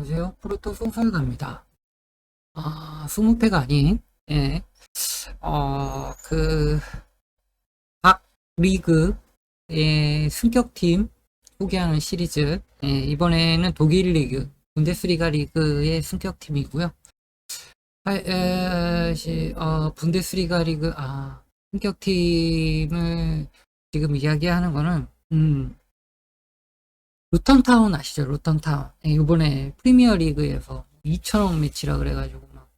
안녕하세요. 프로토 소설가입니다. 20회가 아닌, 예, 각 리그의 승격팀 소개하는 시리즈, 예, 이번에는 독일 리그, 분데스리가 리그의 승격팀이고요. 분데스리가 리그, 승격팀을 지금 이야기하는 거는, 루턴타운 아시죠? 루턴타운. 예, 이번에 프리미어 리그에서 2천억 매치라 그래가지고 막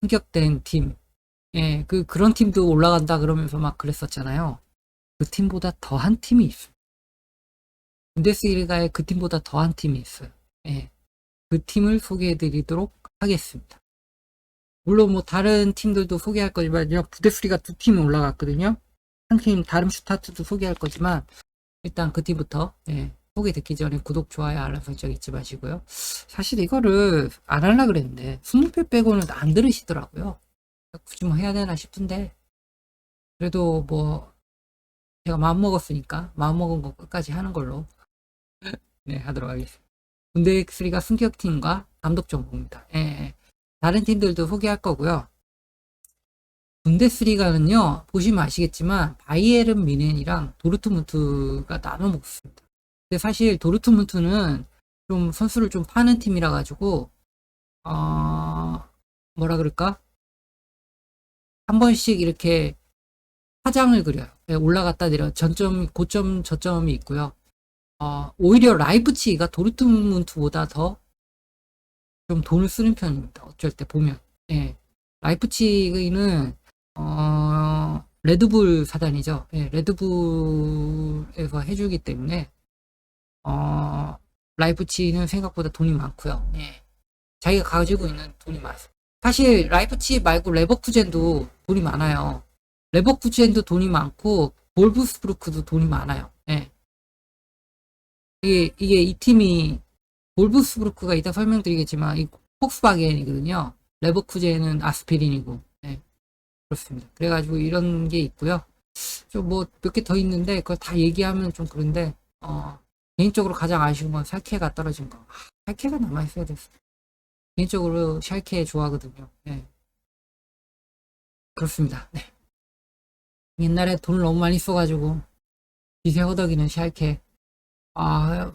승격된 팀. 예, 그런 팀도 올라간다 그러면서 막 그랬었잖아요. 그 팀보다 더한 팀이 있어요. 분데스리가에 그 팀보다 더한 팀이 있어요. 예, 그 팀을 소개해드리도록 하겠습니다. 물론 뭐 다른 팀들도 소개할 거지만요. 분데스리가 두 팀이 올라갔거든요. 한 팀 다름슈타트도 소개할 거지만 일단 그 팀부터 소개 듣기 전에 구독, 좋아요, 알람 설정 잊지 마시고요. 사실 이거를 안 하려고 그랬는데 20회 빼고는 안 들으시더라고요. 굳이 뭐 해야 되나 싶은데 그래도 뭐 제가 마음먹었으니까 마음먹은 거 끝까지 하는 걸로 하도록 하겠습니다. 분데스리가 승격팀과 감독 정보입니다. 다른 팀들도 소개할 거고요. 분데스리가는요, 보시면 아시겠지만 바이에른 뮌헨이랑 도르트문트가 나눠 먹습니다. 근데 사실 도르트문트는 좀 선수를 좀 파는 팀이라 가지고 뭐라 그럴까? 한 번씩 이렇게 파장을 그려요. 올라갔다 내려 고점 저점이 있고요. 오히려 라이프치히가 도르트문트보다 더 좀 돈을 쓰는 편입니다. 어쩔 때 보면. 라이프치히는 레드불 사단이죠. 레드불에서 해주기 때문에 라이프치히는 생각보다 돈이 많고요. 자기가 가지고 있는 돈이 많아요. 사실 라이프치히 말고 레버쿠젠도 돈이 많아요. 레버쿠젠도 돈이 많고 볼프스부르크도 돈이 많아요. 이게 이 팀이 볼프스부르크가 이따 설명드리겠지만 이 폭스바겐이거든요. 레버쿠젠은 아스피린이고 그렇습니다. 그래가지고 이런 게 있고요. 좀 뭐 몇 개 더 있는데 그걸 다 얘기하면 좀 그런데 개인적으로 가장 아쉬운 건 샬케가 떨어진 거. 샬케가 남아있어야 됐어. 개인적으로 샬케 좋아하거든요. 그렇습니다. 옛날에 돈을 너무 많이 써가지고 기세 허덕이는 샬케.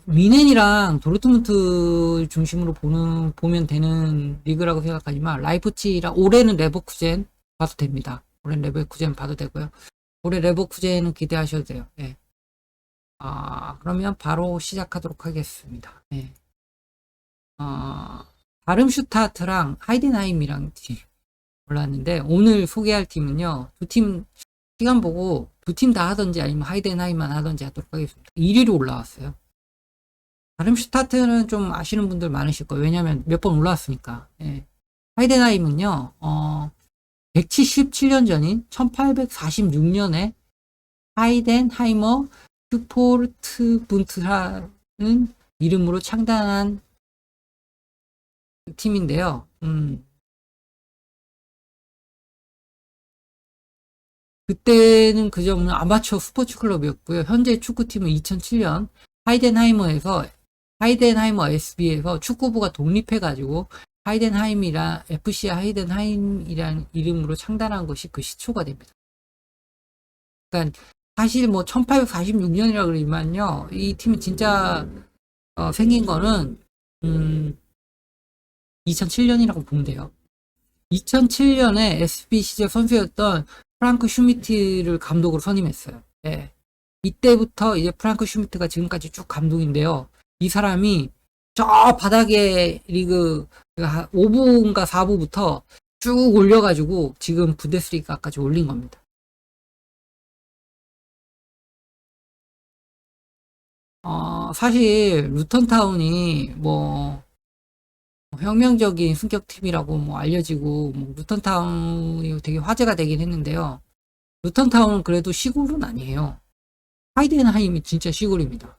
뮌헨이랑 도르트문트 중심으로 보면 되는 리그라고 생각하지만 라이프치히랑 올해는 레버쿠젠 봐도 됩니다. 올해 레버쿠젠 봐도 되고요. 올해 레버쿠젠은 기대하셔도 돼요. 그러면 바로 시작하도록 하겠습니다. 다름슈타트랑 하이덴하임이랑 팀 올랐는데 오늘 소개할 팀은요. 두 팀 시간 보고 두 팀 다 하던지 아니면 하이덴하임만 하던지 하도록 하겠습니다. 1위로 올라왔어요. 다름슈타트는 좀 아시는 분들 많으실 거예요. 왜냐면 몇 번 올라왔으니까. 하이덴하임은요. 177년 전인 1846년에 하이덴하이머 슈포르트분트라는 이름으로 창단한 팀인데요. 그때는 그저 아마추어 스포츠 클럽이었고요. 현재 축구팀은 2007년 하이덴하이머 SB에서 축구부가 독립해가지고 FC 하이덴하임이라는 이름으로 창단한 것이 그 시초가 됩니다. 그러니까 사실 뭐 1846년이라 그러지만요, 이 팀이 진짜 생긴 거는 2007년이라고 보면 돼요. 2007년에 SB 시절 선수였던 프랑크 슈미트를 감독으로 선임했어요. 이때부터 이제 프랑크 슈미트가 지금까지 쭉 감독인데요. 이 사람이 저 바닥에 리그 5부인가 4부부터 쭉 올려가지고 지금 분데스리가까지 올린 겁니다. 사실 루턴타운이 뭐 혁명적인 승격팀이라고 뭐 알려지고 뭐 루턴타운이 되게 화제가 되긴 했는데요. 루턴타운은 그래도 시골은 아니에요. 하이덴하임이 진짜 시골입니다.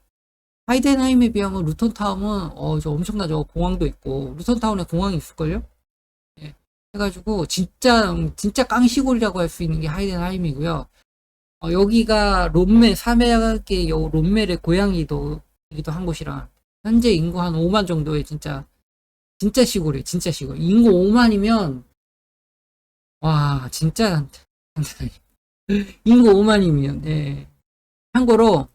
하이덴하임에 비하면 루턴타운은 저 엄청나죠. 공항도 있고 루턴타운에 공항이 있을걸요? 해가지고 진짜 깡시골이라고 할 수 있는 게 하이덴하임이고요. 여기가 롬메 사막의 롬멜의 고향이기도 한 곳이라 현재 인구 한 5만 정도에 진짜 시골이에요. 진짜 시골. 인구 5만이면 와 진짜 인구 5만이면 네. 참고로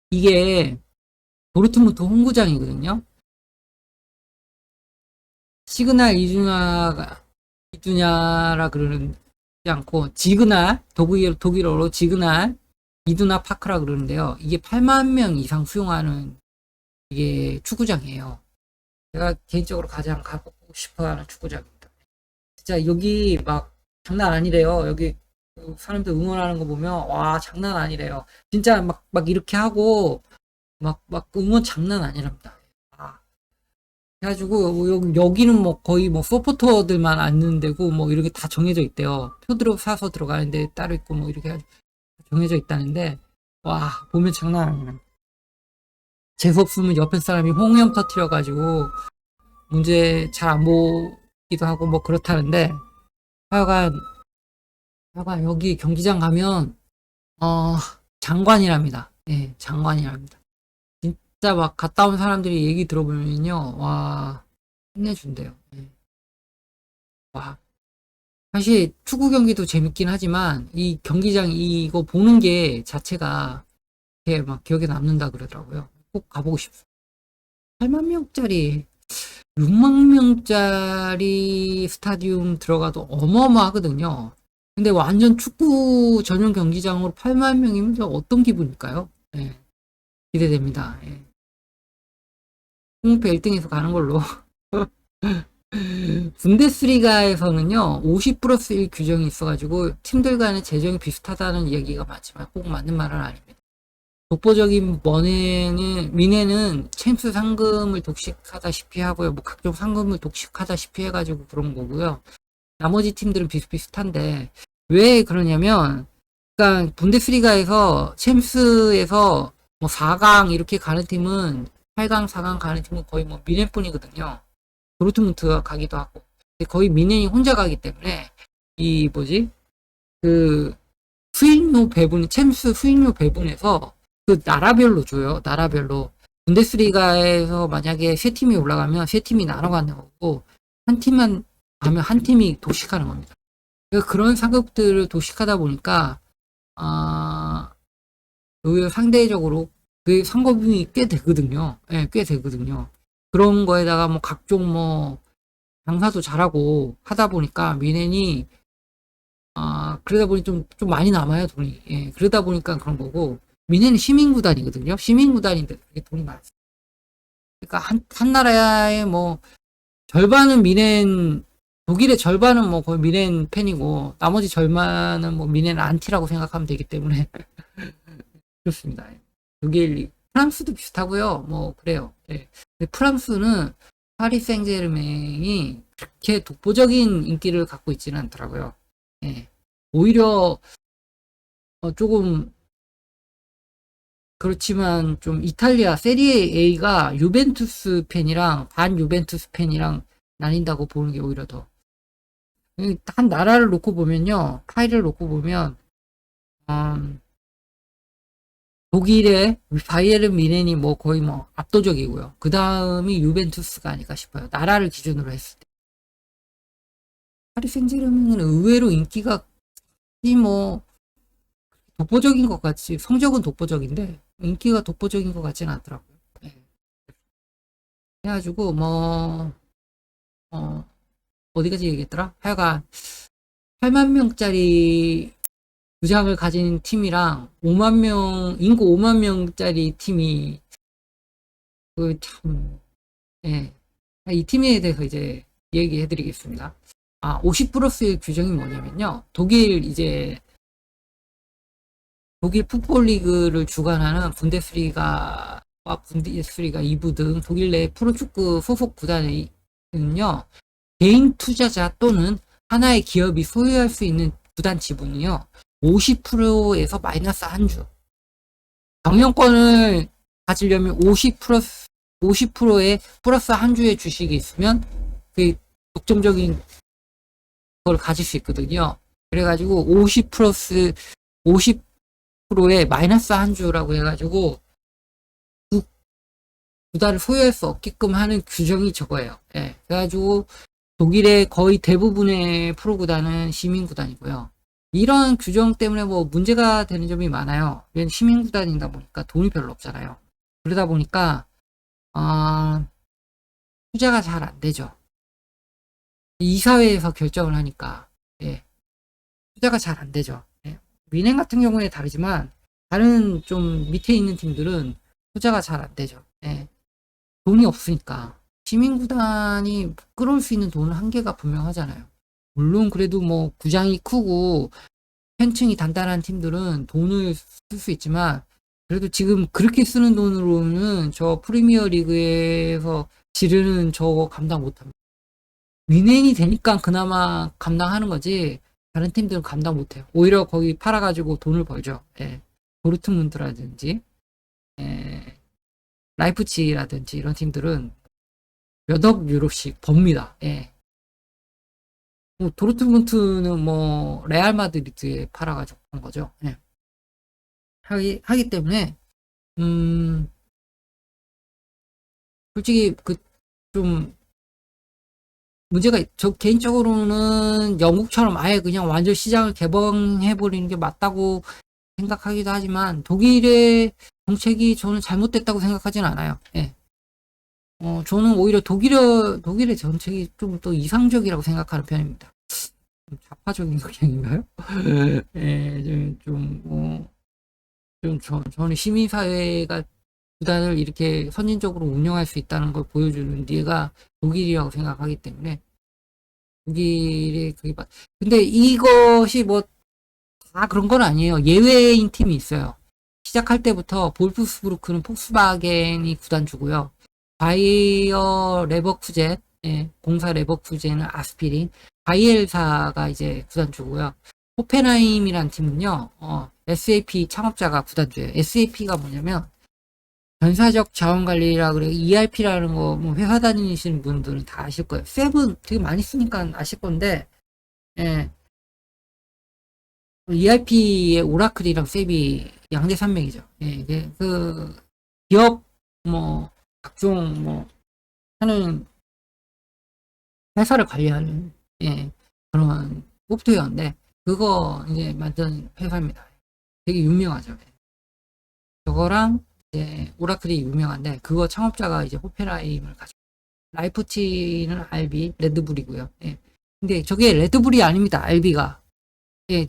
이게 도르트문트 홈구장이거든요. 시그날 이두냐라 그러지 않고 지그날 독일어로 지그날 이두나 파크라 그러는데요. 이게 8만 명 이상 수용하는 이게 축구장이에요. 제가 개인적으로 가장 가보고 싶어하는 축구장입니다. 진짜 여기 막 장난 아니래요. 여기 사람들 응원하는 거 보면 와 장난 아니래요. 진짜 막 이렇게 하고 막 응원 장난 아니랍니다. 아, 그래가지고 뭐 여기는 뭐 거의 뭐 서포터들만 앉는 데고 뭐 이렇게 다 정해져 있대요. 표들어 사서 들어가는 데 따로 있고 뭐 이렇게 정해져 있다는데 와 보면 장난 아니라 재수 없으면 옆에 사람이 홍염 터트려가지고 문제 잘 안 보기도 하고 뭐 그렇다는데 하여간 여기 경기장 가면 어 장관이랍니다. 예, 장관이랍니다. 진짜 막 갔다 온 사람들이 얘기 들어보면요, 와 힘내준대요. 예. 와 사실 축구 경기도 재밌긴 하지만 이 경기장 이거 보는 게 자체가 이렇게 막 기억에 남는다 그러더라고요. 꼭 가보고 싶어요. 8만 명짜리 6만 명짜리 스타디움 들어가도 어마어마하거든요. 근데 완전 축구 전용 경기장으로 8만 명이면 어떤 기분일까요? 예, 기대됩니다. 예. 홍패 1등에서 가는 걸로. 분데스리가에서는요, 50 플러스 1 규정이 있어가지고 팀들 간의 재정이 비슷하다는 얘기가 많지만 꼭 맞는 말은 아닙니다. 독보적인 미네는 챔스 상금을 독식하다시피 하고요. 뭐 각종 상금을 독식하다시피 해가지고 그런 거고요. 나머지 팀들은 비슷비슷한데 왜 그러냐면 그러니까 분데스리가에서 챔스에서 뭐 4강 이렇게 가는 팀은 8강, 4강 가는 팀은 거의 뭐 미넨뿐이거든요. 도르트문트가 가기도 하고 거의 미넨이 혼자 가기 때문에 이 뭐지 그 수익료 배분 챔스 수익료 배분에서 그 나라별로 줘요. 나라별로 분데스리가에서 만약에 세 팀이 올라가면 세 팀이 나눠가는 거고 한 팀만 가면 한 팀이 독식하는 겁니다. 그러니까 그런 상급들을 독식하다 보니까 의외로 상대적으로 그 상급이 꽤 되거든요. 예, 꽤 되거든요. 그런 거에다가 뭐 각종 뭐 장사도 잘하고 하다 보니까 미넨이 그러다 보니 좀 많이 남아요, 돈이. 예, 그러다 보니까 그런 거고, 미넨은 시민구단이거든요. 시민구단인데 그게 돈이 많습니다. 그러니까 한 나라의 뭐, 절반은 독일의 절반은 뭐 거의 미넨 팬이고, 나머지 절반은 뭐 미넨 안티라고 생각하면 되기 때문에. 그렇습니다. 프랑스도 비슷하고요. 뭐, 그래요. 예. 근데 프랑스는 파리 생제르맹이 그렇게 독보적인 인기를 갖고 있지는 않더라고요. 예. 오히려 조금 그렇지만 좀 이탈리아 세리에 A가 유벤투스 팬이랑 반 유벤투스 팬이랑 나뉜다고 보는 게 오히려 더. 한 나라를 놓고 보면요. 파이를 놓고 보면 독일의 바이에른 미넨이 뭐 거의 뭐 압도적이고요. 그 다음이 유벤투스가 아닐까 싶어요. 나라를 기준으로 했을 때. 파리 생제르맹은 의외로 인기가 뭐 독보적인 것 같지 성적은 독보적인데 인기가 독보적인 것 같지는 않더라고요. 네. 그래가지고 뭐 어디까지 얘기했더라? 하여간 8만 명짜리 주장을 가진 팀이랑 5만 명 인구 5만 명짜리 팀이 그 참 예. 이 팀에 대해서 이제 얘기해드리겠습니다. 50 플러스 1 규정이 뭐냐면요. 독일 풋볼 리그를 주관하는 분데스리가와 분데스리가 2부 등 독일 내 프로축구 소속 구단은요. 개인 투자자 또는 하나의 기업이 소유할 수 있는 구단 지분이요. 50%에서 마이너스 한 주. 경영권을 가지려면 50%의 플러스 한 주의 주식이 있으면 그 독점적인 걸 가질 수 있거든요. 그래가지고 50 플러스 50%의 마이너스 한 주라고 해가지고 구단을 소유할 수 없게끔 하는 규정이 저거예요. 예. 그래가지고 독일의 거의 대부분의 프로 구단은 시민 구단이고요. 이런 규정 때문에 뭐 문제가 되는 점이 많아요. 얘는 시민 구단이다 보니까 돈이 별로 없잖아요. 그러다 보니까 투자가 잘 안 되죠. 이사회에서 결정을 하니까 예. 투자가 잘 안 되죠. 예. 위넨 같은 경우에 다르지만 다른 좀 밑에 있는 팀들은 투자가 잘 안 되죠. 예. 돈이 없으니까 시민구단이 끌어올 수 있는 돈은 한계가 분명하잖아요. 물론 그래도 뭐 구장이 크고 팬층이 단단한 팀들은 돈을 쓸 수 있지만 그래도 지금 그렇게 쓰는 돈으로는 저 프리미어 리그에서 지르는 저거 감당 못합니다. 위넨이 되니까 그나마 감당하는 거지 다른 팀들은 감당 못해요. 오히려 거기 팔아가지고 돈을 벌죠. 예. 도르트문트라든지 예. 라이프치히라든지 이런 팀들은 몇억 유로씩 법니다. 예. 뭐 도르트문트는 뭐 레알 마드리드에 팔아가지고 한 거죠. 예. 하기 때문에 솔직히 그 좀 문제가 저 개인적으로는 영국처럼 아예 그냥 완전 시장을 개방해 버리는 게 맞다고 생각하기도 하지만 독일의 정책이 저는 잘못됐다고 생각하진 않아요. 예. 저는 오히려 독일의 정책이 좀 더 이상적이라고 생각하는 편입니다. 좀 좌파적인 성향인가요? 예, 저는 시민사회가 구단을 이렇게 선진적으로 운영할 수 있다는 걸 보여주는 데가 독일이라고 생각하기 때문에 독일의 근데 이것이 뭐 다 그런 건 아니에요. 예외인 팀이 있어요. 시작할 때부터 볼프스부르크는 폭스바겐이 구단주고요. 바이어 레버쿠젠, 예, 공사 레버쿠젠은 아스피린, 바이엘사가 이제 구단주고요. 호펜하임이란 팀은요, SAP 창업자가 구단주예요. SAP가 뭐냐면 전사적 자원관리라 그래 ERP라는 거 뭐 회사 다니시는 분들은 다 아실 거예요. 세븐 되게 많이 쓰니까 아실 건데, 예, ERP의 오라클이랑 세비 양대 산맥이죠. 예, 이게 그 기업 뭐 각종 뭐 하는 회사를 관리하는 예, 그런 소프트웨어인데 그거 이제 만든 회사입니다. 되게 유명하죠. 저거랑 이제 오라클이 유명한데 그거 창업자가 이제 호펜하임을 가지고 라이프치히는 RB 레드불이고요. 예. 근데 저게 레드불이 아닙니다. RB가 예,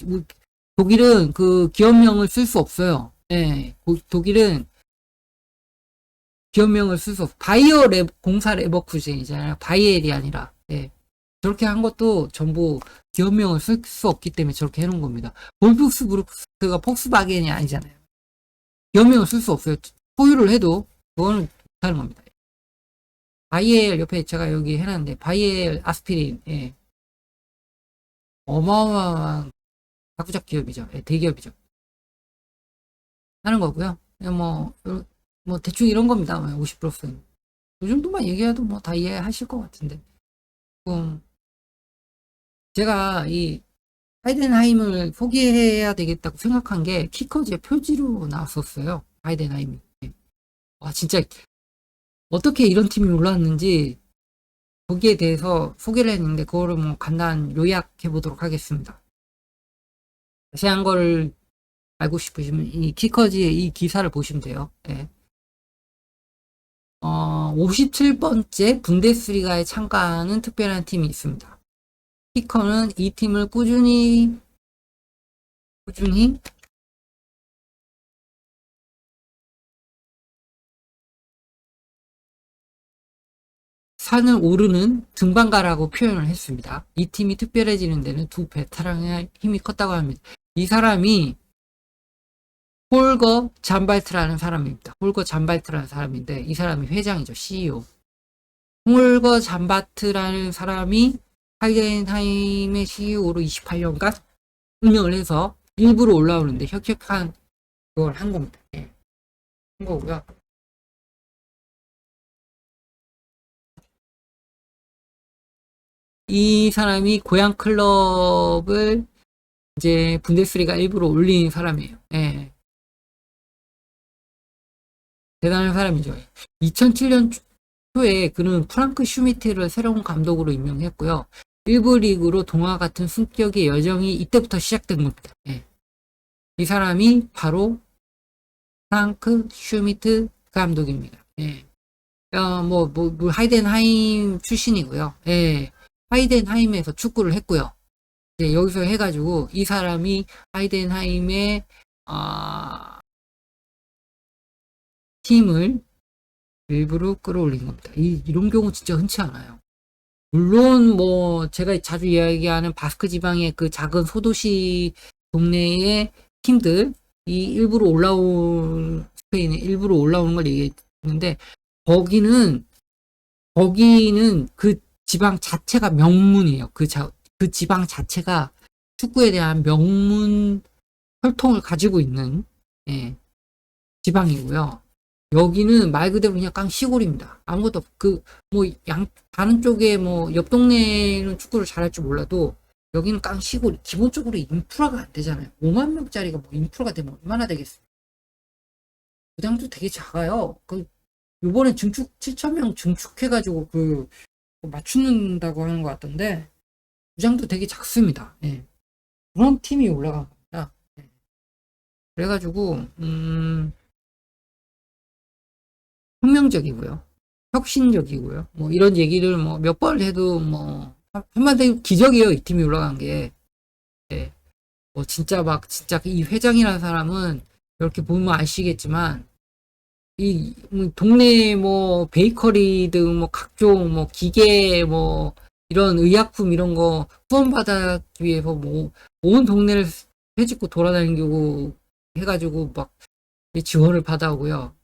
독일은 그 기업명을 쓸 수 없어요. 예, 독일은 기업명을 쓸 수 없어. 바이어 공사 레버쿠젠이잖아요. 바이엘이 아니라. 예. 저렇게 한 것도 전부 기업명을 쓸 수 없기 때문에 저렇게 해놓은 겁니다. 볼프스부르크가 폭스바겐이 아니잖아요. 기업명을 쓸 수 없어요. 소유를 해도 그거는 못하는 겁니다. 바이엘 옆에 제가 여기 해놨는데 바이엘 아스피린 예. 어마어마한 자구작 기업이죠. 예, 대기업이죠. 하는 거고요. 뭐 대충 이런 겁니다. 50%. 이 정도만 얘기해도 뭐 다 이해하실 것 같은데. 제가 이 하이덴하임을 포기해야 되겠다고 생각한 게 키커즈의 표지로 나왔었어요. 하이덴하임이. 와 진짜 어떻게 이런 팀이 올라왔는지 거기에 대해서 소개를 했는데 그거를 뭐 간단 요약해 보도록 하겠습니다. 자세한 거를 알고 싶으시면 이 키커즈의 이 기사를 보시면 돼요. 예. 57번째 분데스리가에 참가하는 특별한 팀이 있습니다. 키커는 이 팀을 꾸준히 산을 오르는 등반가라고 표현을 했습니다. 이 팀이 특별해지는 데는 두 베테랑의 힘이 컸다고 합니다. 이 사람이 홀거 잠발트라는 사람입니다. 홀거 잠발트라는 사람인데 이 사람이 회장이죠. CEO. 홀거 잠바트라는 사람이 하이덴하임의 CEO로 28년간 운영을 해서 일부러 올라오는데 혁혁한 그걸 한 겁니다. 예. 한 거고요. 이 사람이 고향 클럽을 이제 분데스리가 일부러 올린 사람이에요. 예. 대단한 사람이죠. 2007년 초에 그는 프랑크 슈미트를 새로운 감독으로 임명했고요. 일부 리그로 동화 같은 승격의 여정이 이때부터 시작된 겁니다. 예. 이 사람이 바로 프랑크 슈미트 감독입니다. 예. 하이덴하임 출신이고요. 예. 하이덴하임에서 축구를 했고요. 예, 여기서 해가지고 이 사람이 하이덴하임의 팀을 일부러 끌어올린 겁니다. 이런 경우 진짜 흔치 않아요. 물론 뭐 제가 자주 이야기하는 바스크 지방의 그 작은 소도시 동네의 팀들 이 일부러 올라온 스페인에 일부러 올라오는 걸 얘기했는데 거기는 그 지방 자체가 명문이에요. 그 지방 자체가 축구에 대한 명문 혈통을 가지고 있는 예, 지방이고요. 여기는 말 그대로 그냥 깡 시골입니다. 아무것도 다른 쪽에 옆 동네는 축구를 잘할 줄 몰라도 여기는 깡 시골. 기본적으로 인프라가 안 되잖아요. 5만 명짜리가 인프라가 되면 얼마나 되겠어요. 구장도 되게 작아요. 요번에 증축 7천 명 증축해가지고 맞춘다고 하는 것 같던데 구장도 되게 작습니다. 예. 그런 팀이 올라간 겁니다. 예. 그래가지고 혁명적이고요. 혁신적이고요. 이런 얘기를 몇 번 해도 한마디로 기적이에요. 이 팀이 올라간 게. 예. 진짜 이 회장이라는 사람은 이렇게 보면 아시겠지만 이 동네 베이커리등 각종 기계 이런 의약품 이런 거 후원받기 위해서 온 동네를 해집고 돌아다니고 해가지고 지원을 받아오고요.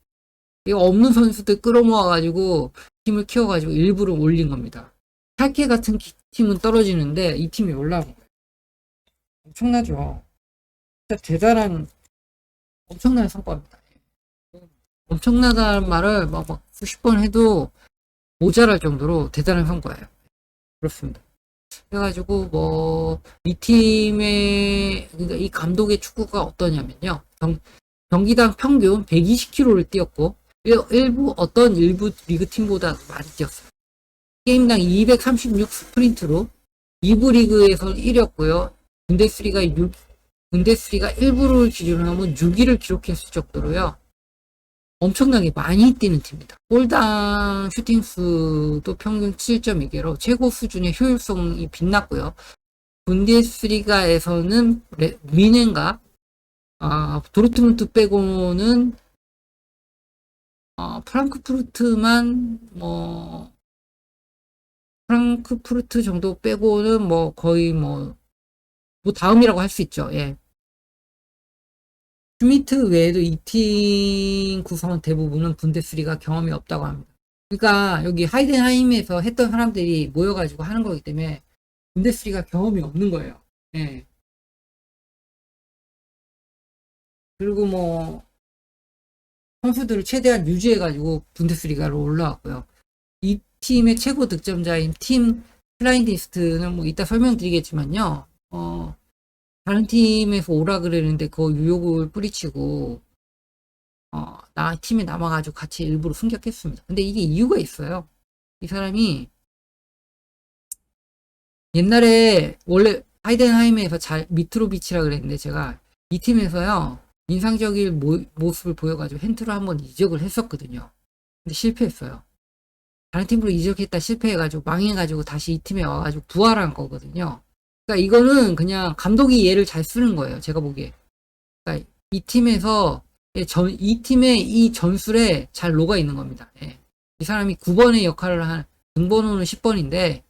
이거 없는 선수들 끌어모아가지고 팀을 키워가지고 일부러 올린 겁니다. 샬케 같은 팀은 떨어지는데 이 팀이 올라온 거예요. 엄청나죠. 진짜 엄청난 성과입니다. 엄청나다는 말을 수십 번 해도 모자랄 정도로 대단한 성과예요. 그렇습니다. 그래가지고 이 팀의 그러니까 이 감독의 축구가 어떠냐면요. 경기당 평균 120km를 뛰었고 어떤 일부 리그 팀보다 많이 뛰었어요. 게임당 236 스프린트로 2부 리그에서 1위였고요. 분데스리가 1부를 기준으로 하면 6위를 기록했을 정도로요. 엄청나게 많이 뛰는 팀입니다. 골당 슈팅 수도 평균 7.2개로 최고 수준의 효율성이 빛났고요. 분데스리가에서는 미넨과 도르트문트 빼고는 프랑크푸르트 정도 빼고는 거의 다음이라고 할 수 있죠. 예. 슈미트 외에도 이 팀 구성원 대부분은 분데스리가 경험이 없다고 합니다. 그러니까 여기 하이덴하임에서 했던 사람들이 모여가지고 하는 거기 때문에 분데스리가 경험이 없는 거예요. 예. 그리고 선수들을 최대한 유지해가지고 분데스리가로 올라왔고요. 이 팀의 최고 득점자인 팀 클라인디스트는 이따 설명드리겠지만요. 다른 팀에서 오라 그랬는데 그 유혹을 뿌리치고 팀에 남아가지고 같이 일부러 승격했습니다. 근데 이게 이유가 있어요. 이 사람이 옛날에 원래 하이덴하임에서 미트로비치라 그랬는데 제가 이 팀에서요 인상적인 모습을 보여가지고 hen트로 한번 이적을 했었거든요. 근데 실패했어요. 다른 팀으로 이적했다 실패해가지고 망해가지고 다시 이 팀에 와가지고 부활한 거거든요. 그러니까 이거는 그냥 감독이 얘를 잘 쓰는 거예요. 제가 보기에. 그러니까 이 팀의 이 전술에 잘 녹아 있는 겁니다. 예. 이 사람이 9번의 역할을 등번호는 10번인데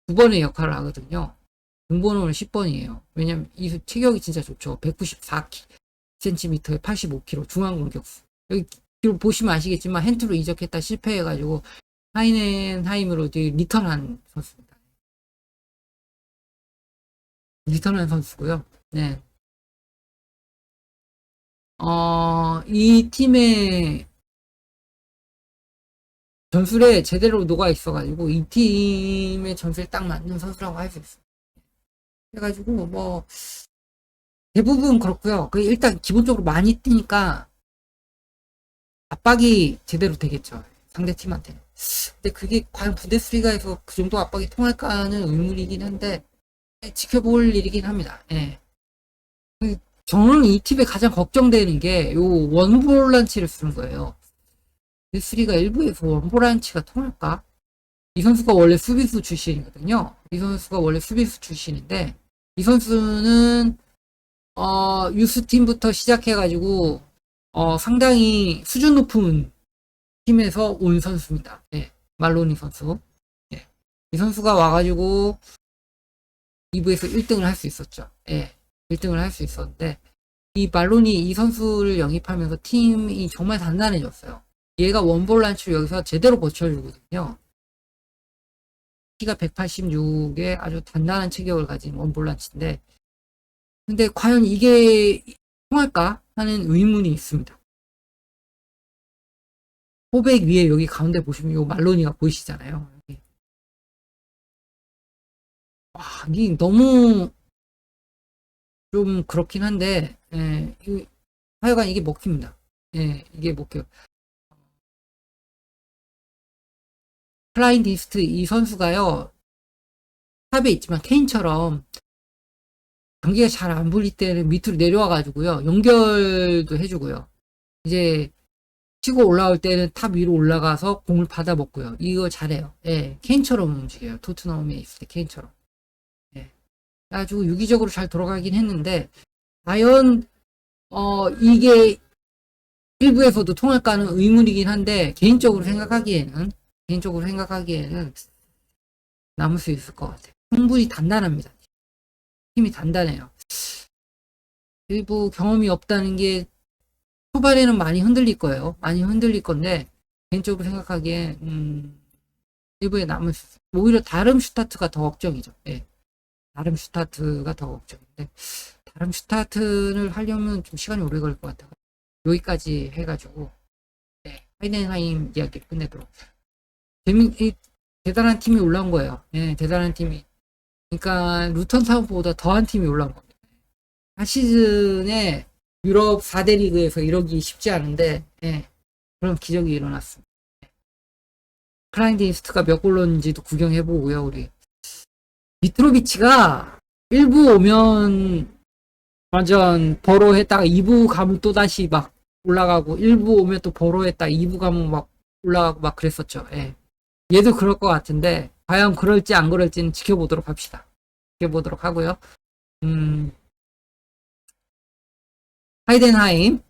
9번의 역할을 하거든요. 등번호는 10번이에요. 왜냐면 이 체격이 진짜 좋죠. 194cm에 85kg 중앙 공격수. 여기 보시면 아시겠지만 hen트로 이적했다 실패해가지고 하이넨하임으로 리턴한 선수입니다. 리턴한 선수고요. 네. 이 팀의 전술에 제대로 녹아 있어가지고 이 팀의 전술에 딱 맞는 선수라고 할 수 있어요. 그래가지고 대부분 그렇고요. 일단 기본적으로 많이 뛰니까 압박이 제대로 되겠죠. 상대 팀한테는. 근데 그게 과연 분데스리가에서 그 정도 압박이 통할까는 의문이긴 한데, 지켜볼 일이긴 합니다. 예. 저는 이 팀에 가장 걱정되는 게 요 원볼란치를 쓰는 거예요. 분데스리가 일부에서 원볼란치가 통할까? 이 선수가 원래 수비수 출신이거든요. 이 선수가 원래 수비수 출신인데, 이 선수는 유스팀부터 시작해가지고 상당히 수준 높은 팀에서 온 선수입니다. 예, 말로니 선수. 예, 이 선수가 와가지고 2부에서 1등을 할 수 있었죠. 예, 1등을 할 수 있었는데 이 말로니 이 선수를 영입하면서 팀이 정말 단단해졌어요. 얘가 원볼란치를 여기서 제대로 버텨주거든요. 키가 186에 아주 단단한 체격을 가진 원볼란치인데 근데 과연 이게 통할까 하는 의문이 있습니다. 포백 위에 여기 가운데 보시면 요 말로니가 보이시잖아요. 와, 이게 너무 좀 그렇긴 한데, 예, 하여간 이게 먹힙니다. 예, 이게 먹혀요. 클라인 디스트 이 선수가요, 탑에 있지만 케인처럼 경기가 잘 안 불릴 때는 밑으로 내려와가지고요, 연결도 해주고요. 이제 치고 올라올 때는 탑 위로 올라가서 공을 받아 먹고요. 이거 잘해요. 예, 케인처럼 움직여요. 토트넘에 있을 때 케인처럼. 예. 아주 유기적으로 잘 돌아가긴 했는데, 과연, 이게 일부에서도 통할까는 의문이긴 한데, 개인적으로 생각하기에는 남을 수 있을 것 같아요. 충분히 단단합니다. 힘이 단단해요. 일부 경험이 없다는 게 초반에는 많이 흔들릴 거예요. 많이 흔들릴 건데, 개인적으로 생각하기에, 일부에 남을 수 있어요. 오히려 다름 슈타트가 더 걱정이죠. 예. 다름 슈타트가 더 걱정인데, 다름 슈타트를 하려면 좀 시간이 오래 걸릴 것 같아요. 여기까지 해가지고, 네. 하이덴하임 이야기를 끝내도록. 대단한 팀이 올라온 거예요. 예, 대단한 팀이. 그러니까, 루턴 타운보다 더한 팀이 올라온 겁니다. 한 시즌에 유럽 4대 리그에서 이러기 쉽지 않은데, 예, 그런 기적이 일어났습니다. 클라인드 이스트가 몇 골 넣는지도 구경해보고요, 우리. 미트로비치가 1부 오면 완전 버로했다가 2부 가면 또 다시 막 올라가고 1부 오면 또 버로했다가 2부 가면 막 올라가고 막 그랬었죠. 예. 얘도 그럴 것 같은데 과연 그럴지 안 그럴지는 지켜보도록 합시다. 지켜보도록 하고요. 하이덴하임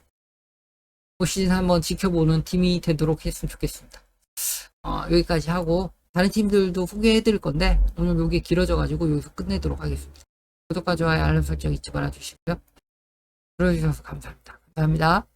올 시즌 한번 지켜보는 팀이 되도록 했으면 좋겠습니다. 여기까지 하고 다른 팀들도 소개해드릴 건데 오늘 이게 길어져가지고 여기서 끝내도록 하겠습니다. 구독과 좋아요 알람 설정 잊지 말아주시고요. 들어주셔서 감사합니다. 감사합니다.